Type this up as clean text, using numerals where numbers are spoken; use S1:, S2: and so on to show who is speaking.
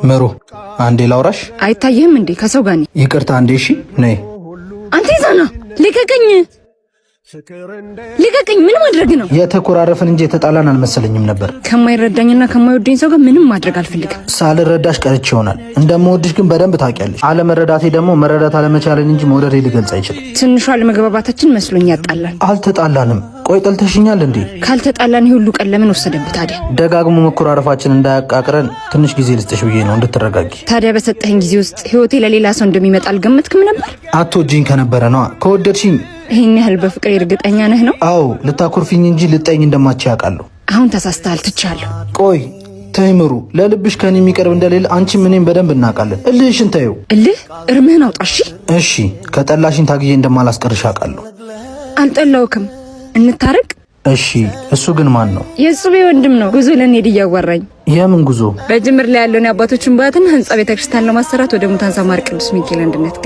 S1: ምሩ አንዴ ላውራሽ።
S2: አይታየህም እንዴ? ከሰው ጋር ነኝ።
S1: ይቅርታ አንዴ። እሺ ነይ።
S2: አንተ ይዛና ልቀቀኝ፣ ልቀቀኝ። ምን ማድረግ ነው?
S1: የተኮራረፍን እንጂ የተጣላን አልመሰለኝም ነበር።
S2: ከማይረዳኝና ከማይወደኝ ሰው ጋር ምንም ማድረግ አልፈልግም።
S1: ሳልረዳሽ ቀርቼ ይሆናል። እንደምወድሽ ግን በደንብ ታውቂያለሽ። አለመረዳቴ ደግሞ መረዳት አለመቻለን እንጂ መውደዴ ሊገልጽ አይችልም።
S2: ትንሿ አለመግባባታችን መስሎኝ ያጣላል።
S1: አልተጣላንም። ቆይ ጠልተሽኛል እንዴ?
S2: ካልተጣላን ይሄ ሁሉ ቀን ለምን ወሰደብህ ታዲያ?
S1: ደጋግሞ መኮራረፋችን እንዳያቃቅረን ትንሽ ጊዜ ልስጥሽ ብዬ ነው፣ እንድትረጋጊ።
S2: ታዲያ በሰጠኸኝ ጊዜ ውስጥ ህይወቴ ለሌላ ሰው እንደሚመጣ አልገመትክም ነበር?
S1: አትወጂኝ ከነበረ ነዋ። ከወደድሽኝ
S2: ይሄን ያህል በፍቅር እርግጠኛ ነህ ነው?
S1: አዎ፣ ልታኮርፊኝ እንጂ ልጠኝ እንደማትች ያውቃለሁ።
S2: አሁን ተሳስተሃል፣ ትቻለሁ።
S1: ቆይ ተይምሩ፣ ለልብሽ ከኔ የሚቀርብ እንደሌለ አንቺ ምንም በደንብ እናውቃለን። እልህሽን ተይው።
S2: እልህ እርምህን አውጣ።
S1: እሺ፣ ከጠላሽኝ ታግዬ እንደማላስቀርሽ አውቃለሁ።
S2: አልጠላውክም፣ እንታረቅ።
S1: እሺ፣ እሱ ግን ማን ነው?
S2: የሱቤ ወንድም ነው። ጉዞ ለኔ እያወራኝ።
S1: የምን ጉዞ?
S2: በጅምር ላይ ያለውን የአባቶችን ባትና ህንጻ ቤተክርስቲያን ለማሰራት ወደ ሙታንሳ ማር ቅዱስ ሚካኤል አንድነት